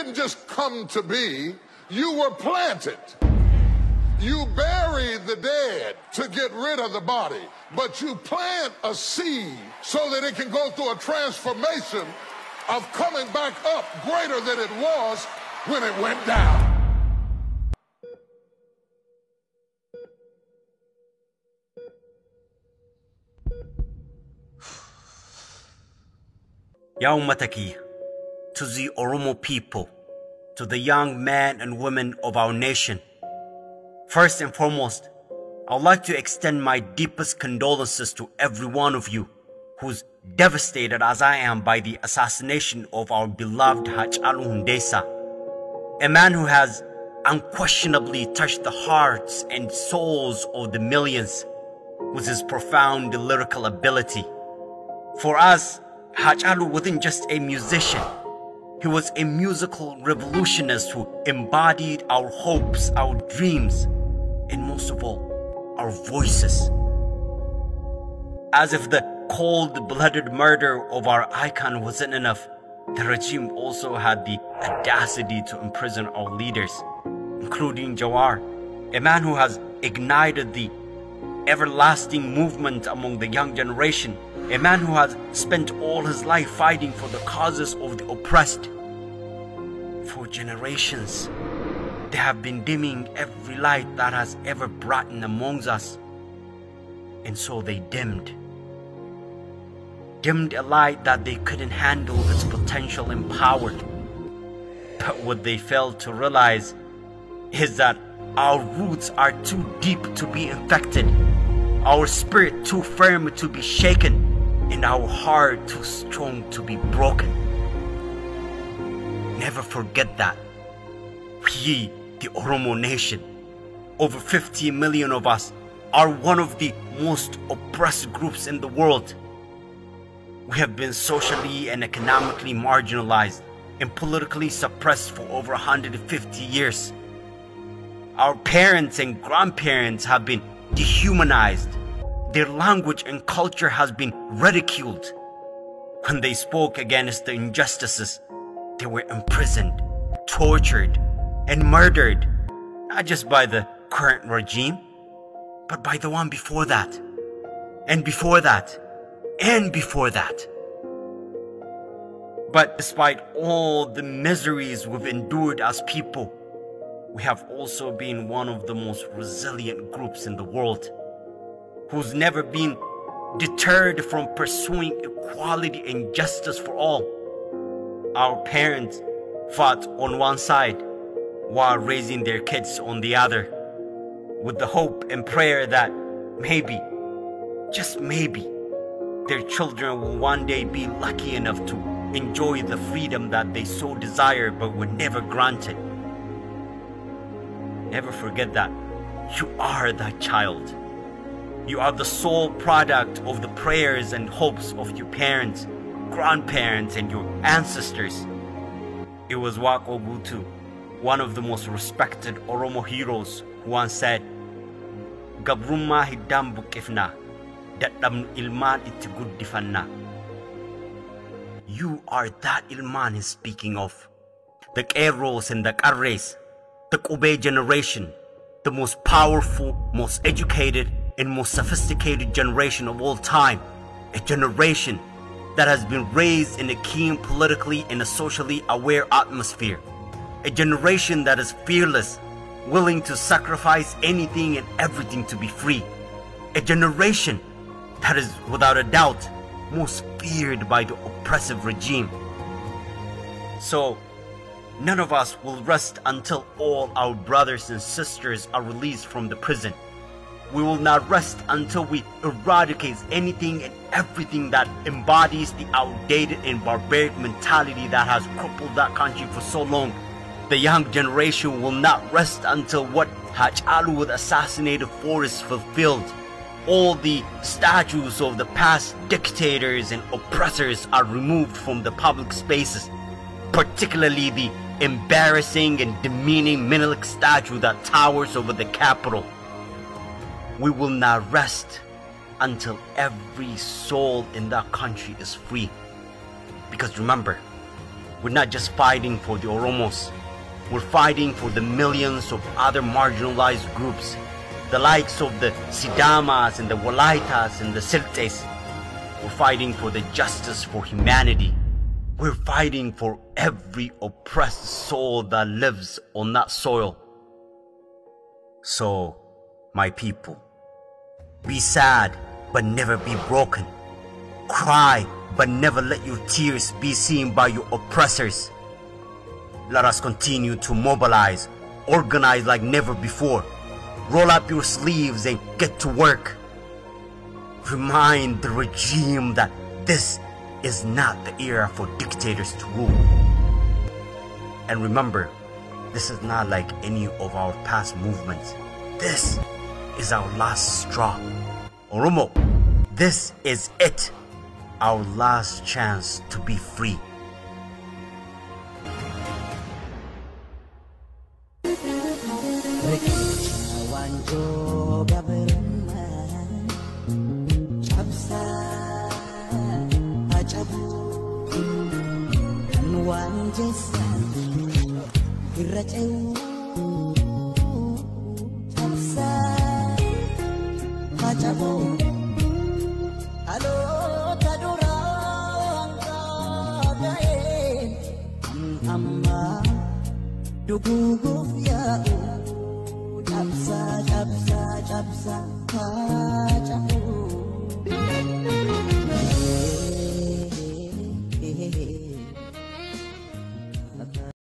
didn't just come to be, you were planted. You bury the dead to get rid of the body, but you plant a seed so that it can go through a transformation of coming back up greater than it was when it went down. Yaumataki, to the Oromo people, to the young men and women of our nation. First and foremost, I would like to extend my deepest condolences to every one of you who's devastated as I am by the assassination of our beloved Hachalu Hundessa, a man who has unquestionably touched the hearts and souls of the millions with his profound lyrical ability. For us, Hachalu wasn't just a musician. He was a musical revolutionist who embodied our hopes, our dreams, and most of all, our voices. As if the cold-blooded murder of our icon wasn't enough, the regime also had the audacity to imprison our leaders, including Jawar, a man who has ignited the everlasting movement among the young generation, a man who has spent all his life fighting for the causes of the oppressed. For generations, they have been dimming every light that has ever brightened amongst us. And so they dimmed a light that they couldn't handle its potential and power. But what they failed to realize is that our roots are too deep to be infected, our spirit too firm to be shaken, and our heart too strong to be broken. Never forget that. We, the Oromo nation, over 50 million of us, are one of the most oppressed groups in the world. We have been socially and economically marginalized and politically suppressed for over 150 years. Our parents and grandparents have been dehumanized. Their language and culture has been ridiculed. When they spoke against the injustices, they were imprisoned, tortured, and murdered, not just by the current regime, but by the one before that, and before that, and before that. But despite all the miseries we've endured as people, we have also been one of the most resilient groups in the world, who's never been deterred from pursuing equality and justice for all. Our parents fought on one side while raising their kids on the other, with the hope and prayer that maybe, just maybe, their children will one day be lucky enough to enjoy the freedom that they so desire but were never granted. Never forget that you are that child. You are the sole product of the prayers and hopes of your parents, grandparents, and your ancestors. It was Wako Butu, one of the most respected Oromo heroes, who once said, "Gabrumma hiddam bukifna, dadam ilman iti guddifanna." You are that ilman he's speaking of. The Qeerroos and the Qarrees, the Qubay generation, the most powerful, most educated, and most sophisticated generation of all time. A generation that has been raised in a keen politically and a socially aware atmosphere. A generation that is fearless, willing to sacrifice anything and everything to be free. A generation that is, without a doubt, most feared by the oppressive regime. So, none of us will rest until all our brothers and sisters are released from the prison. We will not rest until we eradicate anything and everything that embodies the outdated and barbaric mentality that has crippled that country for so long. The young generation will not rest until what Hachalu was assassinated for is fulfilled. All the statues of the past dictators and oppressors are removed from the public spaces, particularly the embarrassing and demeaning Menelik statue that towers over the capital. We will not rest until every soul in that country is free. Because remember, we're not just fighting for the Oromos. We're fighting for the millions of other marginalized groups, the likes of the Sidamas and the Walaitas and the Siltes. We're fighting for the justice for humanity. We're fighting for every oppressed soul that lives on that soil. So, my people, be sad, but never be broken. Cry, but never let your tears be seen by your oppressors. Let us continue to mobilize, organize like never before. Roll up your sleeves and get to work. Remind the regime that this is not the era for dictators to rule. And remember, this is not like any of our past movements. This is our last straw. Oromo, this is it. Our last chance to be free. Cabsa, cabsa, cabsa, cabsa.